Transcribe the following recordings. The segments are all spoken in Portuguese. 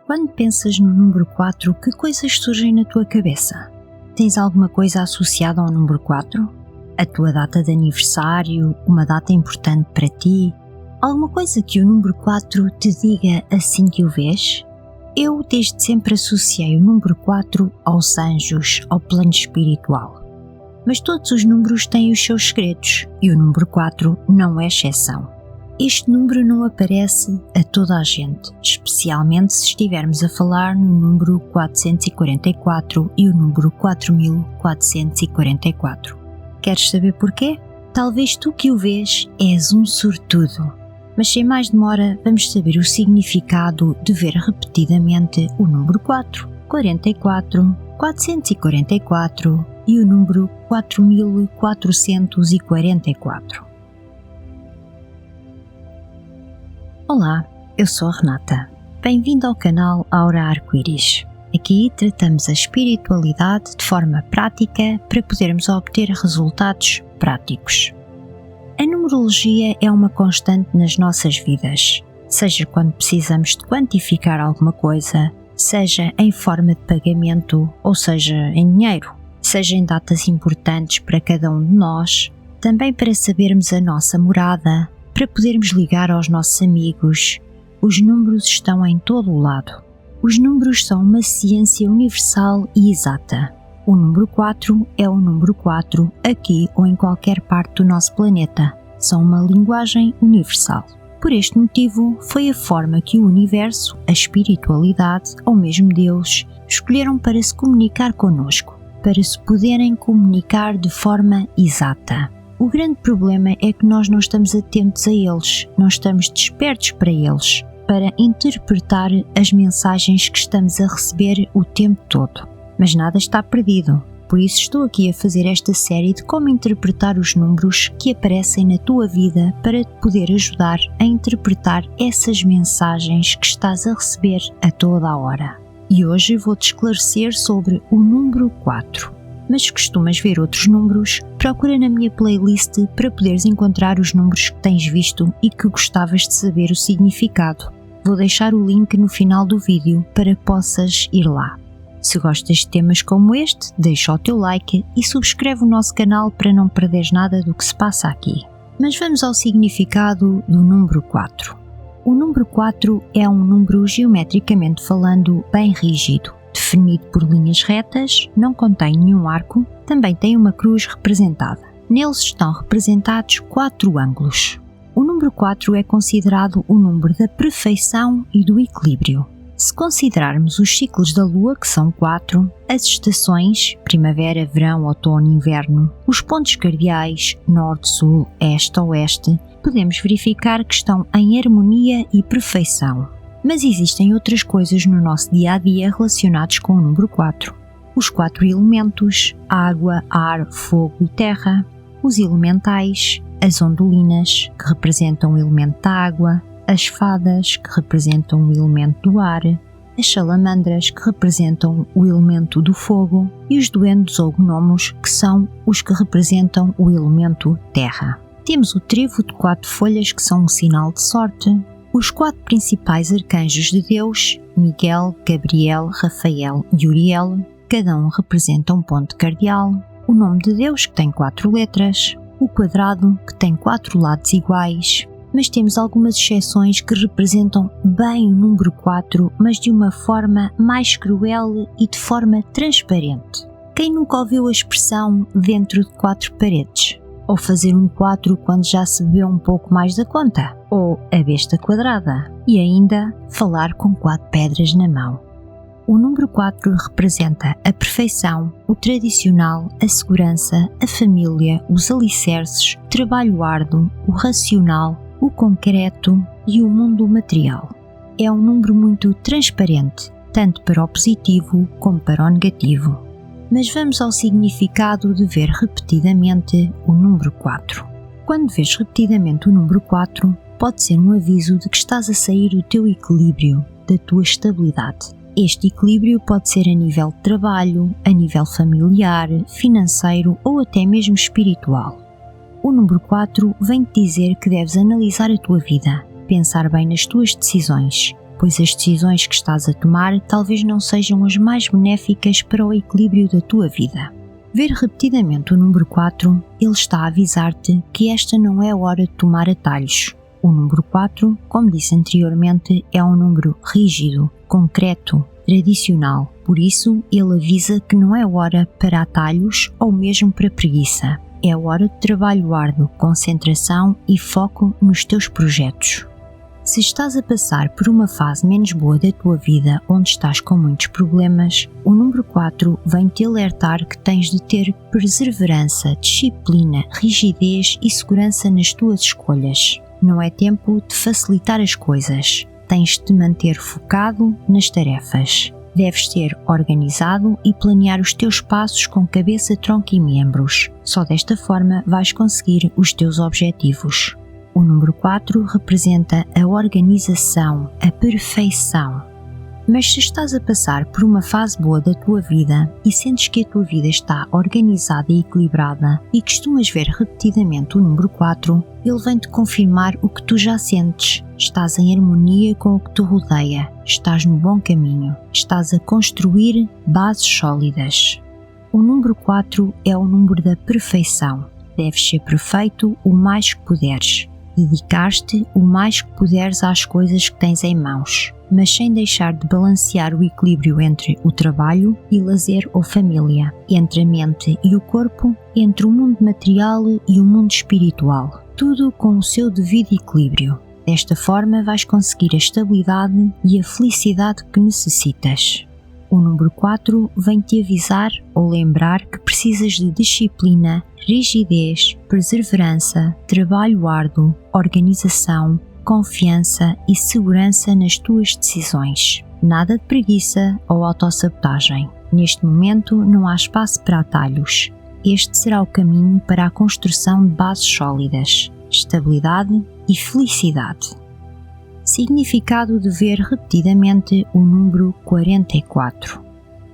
Quando pensas no número 4, que coisas surgem na tua cabeça? Tens alguma coisa associada ao número 4? A tua data de aniversário, uma data importante para ti? Alguma coisa que o número 4 te diga assim que o vês? Eu desde sempre associei o número 4 aos anjos, ao plano espiritual. Mas todos os números têm os seus segredos e o número 4 não é exceção. Este número não aparece a toda a gente, especialmente se estivermos a falar no número 444 e o número 4444. Queres saber porquê? Talvez tu que o vês és um sortudo. Mas sem mais demora, vamos saber o significado de ver repetidamente o número 4, 44, 444 e o número 4444. Olá, eu sou a Renata. Bem-vindo ao canal Aura Arco-Íris. Aqui tratamos a espiritualidade de forma prática para podermos obter resultados práticos. A numerologia é uma constante nas nossas vidas, seja quando precisamos de quantificar alguma coisa, seja em forma de pagamento ou seja em dinheiro, seja em datas importantes para cada um de nós, também para sabermos a nossa morada, para podermos ligar aos nossos amigos. Os números estão em todo o lado. Os números são uma ciência universal e exata. O número 4 é o número 4 aqui ou em qualquer parte do nosso planeta. São uma linguagem universal. Por este motivo, foi a forma que o universo, a espiritualidade ou mesmo Deus escolheram para se comunicar connosco, para se poderem comunicar de forma exata. O grande problema é que nós não estamos atentos a eles, não estamos despertos para eles, para interpretar as mensagens que estamos a receber o tempo todo. Mas nada está perdido, por isso estou aqui a fazer esta série de como interpretar os números que aparecem na tua vida para te poder ajudar a interpretar essas mensagens que estás a receber a toda a hora. E hoje vou-te esclarecer sobre o número 4. Mas se costumas ver outros números, procura na minha playlist para poderes encontrar os números que tens visto e que gostavas de saber o significado. Vou deixar o link no final do vídeo para que possas ir lá. Se gostas de temas como este, deixa o teu like e subscreve o nosso canal para não perderes nada do que se passa aqui. Mas vamos ao significado do número 4. O número 4 é um número geometricamente falando bem rígido. Definido por linhas retas, não contém nenhum arco, também tem uma cruz representada. Neles estão representados 4 ângulos. O número 4 é considerado o número da perfeição e do equilíbrio. Se considerarmos os ciclos da Lua, que são 4, as estações, primavera, verão, outono e inverno, os pontos cardeais, norte, sul, este, oeste, podemos verificar que estão em harmonia e perfeição. Mas existem outras coisas no nosso dia-a-dia relacionados com o número 4. Os 4 elementos, água, ar, fogo e terra, os elementais, as ondulinas, que representam o elemento da água, as fadas, que representam o elemento do ar, as salamandras, que representam o elemento do fogo, e os duendes ou gnomos, que são os que representam o elemento terra. Temos o trevo de 4 folhas, que são um sinal de sorte. Os 4 principais arcanjos de Deus, Miguel, Gabriel, Rafael e Uriel, cada um representa um ponto cardeal, o nome de Deus, que tem 4 letras, o quadrado, que tem 4 lados iguais, mas temos algumas exceções que representam bem o número 4, mas de uma forma mais cruel e de forma transparente. Quem nunca ouviu a expressão dentro de 4 paredes? Ou fazer um 4 quando já se bebeu um pouco mais da conta, ou a besta quadrada, e ainda falar com 4 pedras na mão. O número 4 representa a perfeição, o tradicional, a segurança, a família, os alicerces, o trabalho árduo, o racional, o concreto e o mundo material. É um número muito transparente, tanto para o positivo como para o negativo. Mas vamos ao significado de ver repetidamente o número 4. Quando vês repetidamente o número 4, pode ser um aviso de que estás a sair do teu equilíbrio, da tua estabilidade. Este equilíbrio pode ser a nível de trabalho, a nível familiar, financeiro ou até mesmo espiritual. O número 4 vem-te dizer que deves analisar a tua vida, pensar bem nas tuas decisões, pois as decisões que estás a tomar talvez não sejam as mais benéficas para o equilíbrio da tua vida. Ver repetidamente o número 4, ele está a avisar-te que esta não é a hora de tomar atalhos. O número 4, como disse anteriormente, é um número rígido, concreto, tradicional. Por isso, ele avisa que não é hora para atalhos ou mesmo para preguiça. É hora de trabalho árduo, concentração e foco nos teus projetos. Se estás a passar por uma fase menos boa da tua vida, onde estás com muitos problemas, o número 4 vem-te alertar que tens de ter perseverança, disciplina, rigidez e segurança nas tuas escolhas. Não é tempo de facilitar as coisas. Tens de te manter focado nas tarefas. Deves ser organizado e planear os teus passos com cabeça, tronco e membros. Só desta forma vais conseguir os teus objetivos. O número 4 representa a organização, a perfeição. Mas se estás a passar por uma fase boa da tua vida e sentes que a tua vida está organizada e equilibrada e costumas ver repetidamente o número 4, ele vem-te confirmar o que tu já sentes. Estás em harmonia com o que te rodeia, estás no bom caminho, estás a construir bases sólidas. O número 4 é o número da perfeição. Deves ser perfeito o mais que puderes. Dedicar-te o mais que puderes às coisas que tens em mãos, mas sem deixar de balancear o equilíbrio entre o trabalho e lazer ou família, entre a mente e o corpo, entre o mundo material e o mundo espiritual. Tudo com o seu devido equilíbrio. Desta forma vais conseguir a estabilidade e a felicidade que necessitas. O número 4 vem-te avisar ou lembrar que precisas de disciplina, rigidez, perseverança, trabalho árduo, organização, confiança e segurança nas tuas decisões. Nada de preguiça ou autossabotagem. Neste momento não há espaço para atalhos. Este será o caminho para a construção de bases sólidas, estabilidade e felicidade. Significado de ver repetidamente o número 44.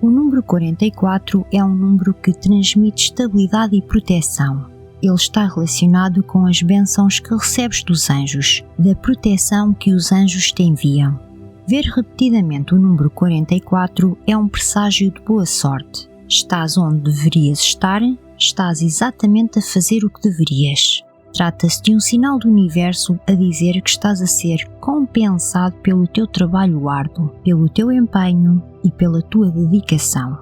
O número 44 é um número que transmite estabilidade e proteção. Ele está relacionado com as bênçãos que recebes dos anjos, da proteção que os anjos te enviam. Ver repetidamente o número 44 é um presságio de boa sorte. Estás onde deverias estar, estás exatamente a fazer o que deverias. Trata-se de um sinal do universo a dizer que estás a ser compensado pelo teu trabalho árduo, pelo teu empenho e pela tua dedicação.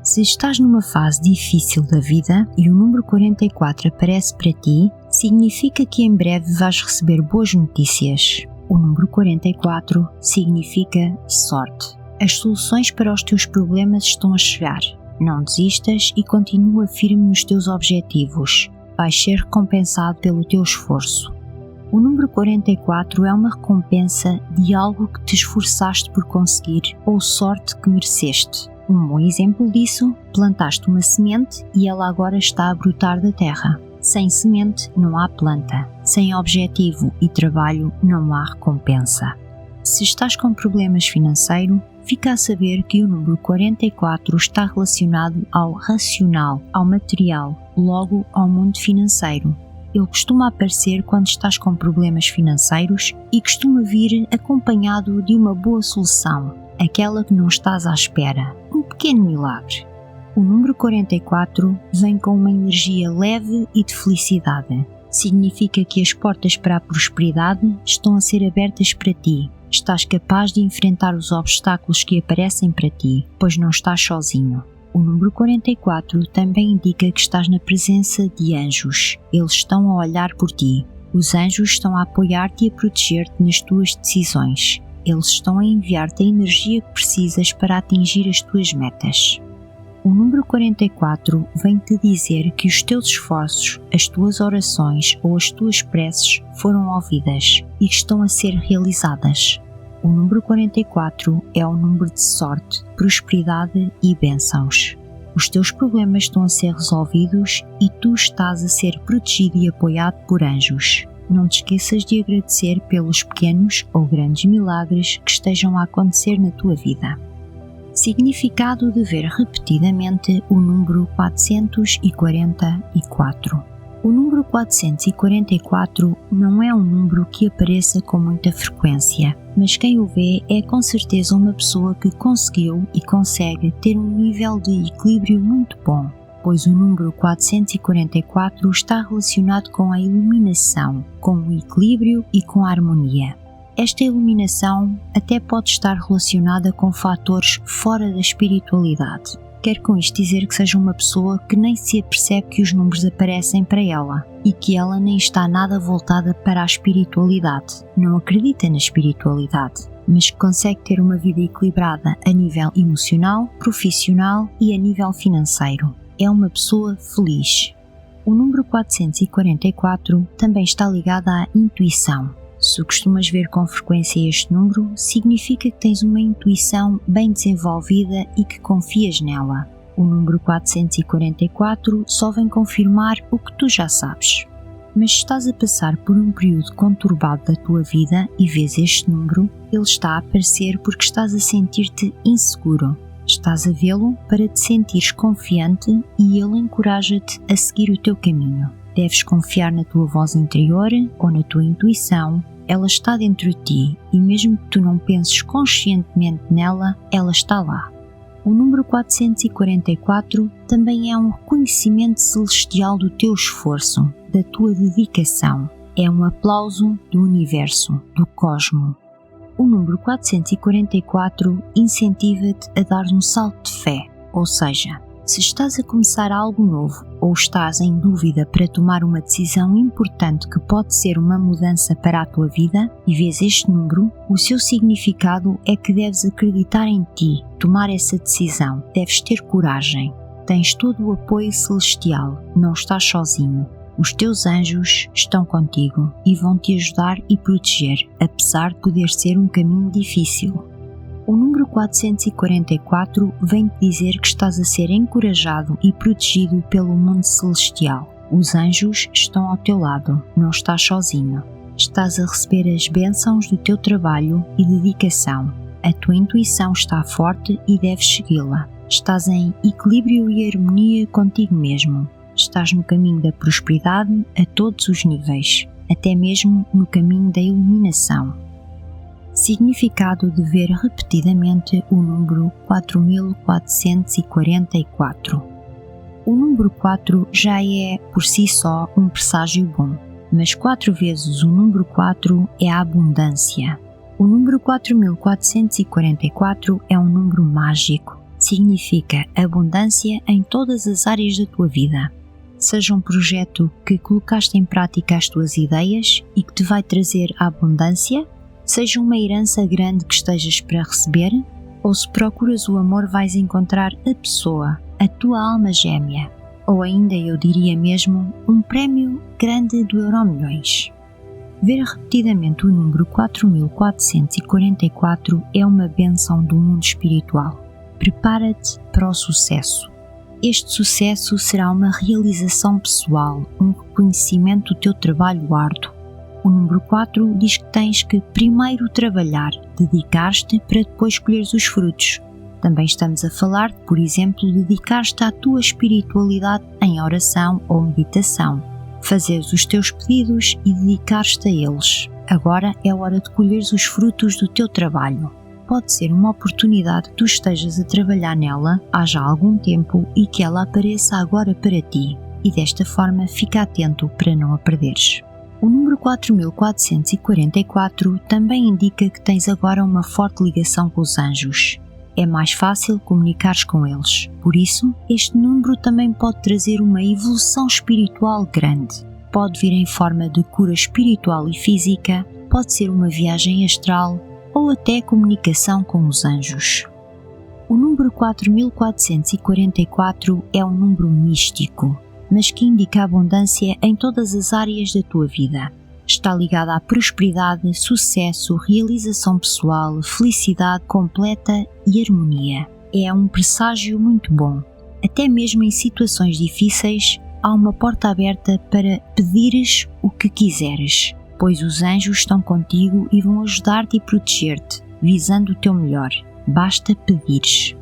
Se estás numa fase difícil da vida e o número 44 aparece para ti, significa que em breve vais receber boas notícias. O número 44 significa sorte. As soluções para os teus problemas estão a chegar. Não desistas e continua firme nos teus objetivos. Vais ser recompensado pelo teu esforço. O número 44 é uma recompensa de algo que te esforçaste por conseguir ou sorte que mereceste. Um bom exemplo disso, plantaste uma semente e ela agora está a brotar da terra. Sem semente não há planta. Sem objetivo e trabalho não há recompensa. Se estás com problemas financeiros, fica a saber que o número 44 está relacionado ao racional, ao material, logo ao mundo financeiro. Ele costuma aparecer quando estás com problemas financeiros e costuma vir acompanhado de uma boa solução, aquela que não estás à espera, um pequeno milagre. O número 44 vem com uma energia leve e de felicidade. Significa que as portas para a prosperidade estão a ser abertas para ti. Estás capaz de enfrentar os obstáculos que aparecem para ti, pois não estás sozinho. O número 44 também indica que estás na presença de anjos. Eles estão a olhar por ti. Os anjos estão a apoiar-te e a proteger-te nas tuas decisões. Eles estão a enviar-te a energia que precisas para atingir as tuas metas. O número 44 vem-te dizer que os teus esforços, as tuas orações ou as tuas preces foram ouvidas e que estão a ser realizadas. O número 44 é o número de sorte, prosperidade e bênçãos. Os teus problemas estão a ser resolvidos e tu estás a ser protegido e apoiado por anjos. Não te esqueças de agradecer pelos pequenos ou grandes milagres que estejam a acontecer na tua vida. Significado de ver repetidamente o número 444. O O número 444 não é um número que apareça com muita frequência, mas quem o vê é com certeza uma pessoa que conseguiu e consegue ter um nível de equilíbrio muito bom, pois o número 444 está relacionado com a iluminação, com o equilíbrio e com a harmonia. Esta iluminação até pode estar relacionada com fatores fora da espiritualidade. Quero com isto dizer que seja uma pessoa que nem se apercebe que os números aparecem para ela e que ela nem está nada voltada para a espiritualidade. Não acredita na espiritualidade, mas que consegue ter uma vida equilibrada a nível emocional, profissional e a nível financeiro. É uma pessoa feliz. O número 444 também está ligado à intuição. Se costumas ver com frequência este número, significa que tens uma intuição bem desenvolvida e que confias nela. O número 444 só vem confirmar o que tu já sabes. Mas se estás a passar por um período conturbado da tua vida e vês este número, ele está a aparecer porque estás a sentir-te inseguro. Estás a vê-lo para te sentires confiante e ele encoraja-te a seguir o teu caminho. Deves confiar na tua voz interior ou na tua intuição. Ela está dentro de ti e mesmo que tu não penses conscientemente nela, ela está lá. O número 444 também é um reconhecimento celestial do teu esforço, da tua dedicação. É um aplauso do universo, do cosmo. O número 444 incentiva-te a dar um salto de fé, ou seja, se estás a começar algo novo ou estás em dúvida para tomar uma decisão importante que pode ser uma mudança para a tua vida e vês este número, o seu significado é que deves acreditar em ti, tomar essa decisão, deves ter coragem. Tens todo o apoio celestial, não estás sozinho. Os teus anjos estão contigo e vão te ajudar e proteger, apesar de poder ser um caminho difícil. O número 444 vem-te dizer que estás a ser encorajado e protegido pelo mundo celestial. Os anjos estão ao teu lado, não estás sozinho. Estás a receber as bênçãos do teu trabalho e dedicação. A tua intuição está forte e deves segui-la. Estás em equilíbrio e harmonia contigo mesmo. Estás no caminho da prosperidade a todos os níveis, até mesmo no caminho da iluminação. Significado de ver repetidamente o número 4444. O número 4 já é, por si só, um presságio bom, mas 4 vezes o número 4 é a abundância. O número 4444 é um número mágico. Significa abundância em todas as áreas da tua vida. Seja um projeto que colocaste em prática as tuas ideias e que te vai trazer a abundância, seja uma herança grande que estejas para receber, ou se procuras o amor vais encontrar a pessoa, a tua alma gêmea, ou ainda eu diria mesmo um prémio grande do Euromilhões. Ver repetidamente o número 4444 é uma bênção do mundo espiritual. Prepara-te para o sucesso. Este sucesso será uma realização pessoal, um reconhecimento do teu trabalho árduo. O número 4 diz que tens que primeiro trabalhar, dedicar-te para depois colheres os frutos. Também estamos a falar de, por exemplo, dedicar-te à tua espiritualidade em oração ou meditação, fazeres os teus pedidos e dedicar-te a eles. Agora é hora de colheres os frutos do teu trabalho. Pode ser uma oportunidade que tu estejas a trabalhar nela há já algum tempo e que ela apareça agora para ti, e desta forma fica atento para não a perderes. O número 4444 também indica que tens agora uma forte ligação com os anjos. É mais fácil comunicares com eles. Por isso, este número também pode trazer uma evolução espiritual grande. Pode vir em forma de cura espiritual e física, pode ser uma viagem astral ou até comunicação com os anjos. O número 4444 é um número místico, mas que indica abundância em todas as áreas da tua vida. Está ligada à prosperidade, sucesso, realização pessoal, felicidade completa e harmonia. É um presságio muito bom. Até mesmo em situações difíceis, há uma porta aberta para pedires o que quiseres, pois os anjos estão contigo e vão ajudar-te e proteger-te, visando o teu melhor. Basta pedires.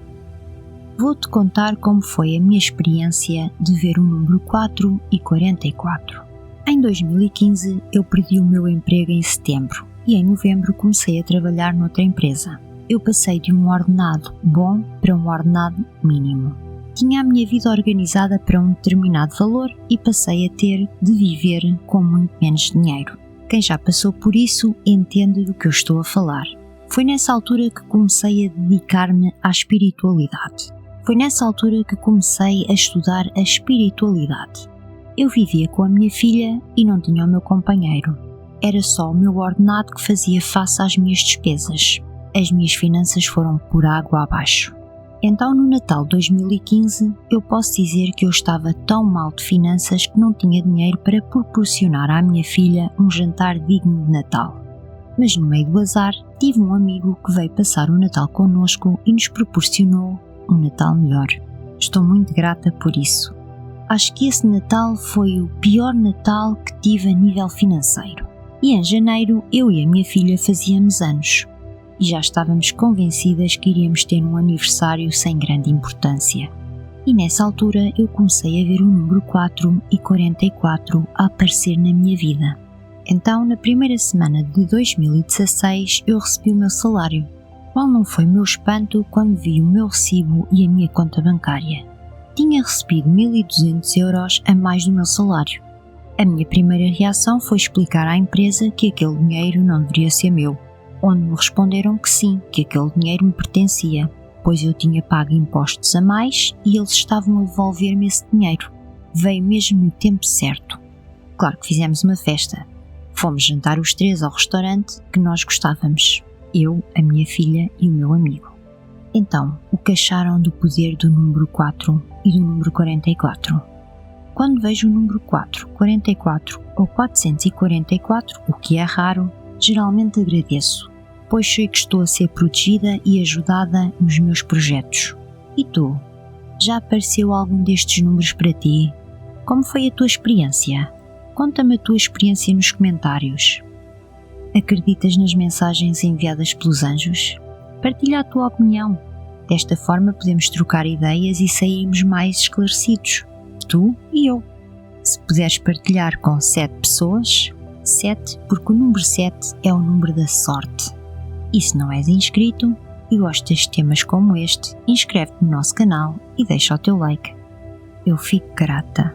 Vou-te contar como foi a minha experiência de ver o número 4 e 44. Em 2015 eu perdi o meu emprego em setembro e em novembro comecei a trabalhar noutra empresa. Eu passei de um ordenado bom para um ordenado mínimo. Tinha a minha vida organizada para um determinado valor e passei a ter de viver com muito menos dinheiro. Quem já passou por isso entende do que eu estou a falar. Foi nessa altura que comecei a dedicar-me à espiritualidade. Foi nessa altura que comecei a estudar a espiritualidade. Eu vivia com a minha filha e não tinha o meu companheiro. Era só o meu ordenado que fazia face às minhas despesas. As minhas finanças foram por água abaixo. Então, no Natal de 2015, eu posso dizer que eu estava tão mal de finanças que não tinha dinheiro para proporcionar à minha filha um jantar digno de Natal. Mas no meio do azar, tive um amigo que veio passar o Natal connosco e nos proporcionou um Natal melhor. Estou muito grata por isso. Acho que esse Natal foi o pior Natal que tive a nível financeiro. E em janeiro, eu e a minha filha fazíamos anos. E já estávamos convencidas que iríamos ter um aniversário sem grande importância. E nessa altura eu comecei a ver o número 4 e 44 a aparecer na minha vida. Então, na primeira semana de 2016, eu recebi o meu salário. Qual não foi meu espanto quando vi o meu recibo e a minha conta bancária? Tinha recebido 1.200 euros a mais do meu salário. A minha primeira reação foi explicar à empresa que aquele dinheiro não deveria ser meu, onde me responderam que sim, que aquele dinheiro me pertencia, pois eu tinha pago impostos a mais e eles estavam a devolver-me esse dinheiro. Veio mesmo no tempo certo. Claro que fizemos uma festa. Fomos jantar os três ao restaurante que nós gostávamos. Eu, a minha filha e o meu amigo. Então, o que acharam do poder do número 4 e do número 44? Quando vejo o número 4, 44 ou 444, o que é raro, geralmente agradeço, pois sei que estou a ser protegida e ajudada nos meus projetos. E tu? Já apareceu algum destes números para ti? Como foi a tua experiência? Conta-me a tua experiência nos comentários. Acreditas nas mensagens enviadas pelos anjos? Partilha a tua opinião. Desta forma podemos trocar ideias e sairmos mais esclarecidos, tu e eu. Se puderes partilhar com 7 pessoas, 7, porque o número 7 é o número da sorte. E se não és inscrito e gostas de temas como este, inscreve-te no nosso canal e deixa o teu like. Eu fico grata.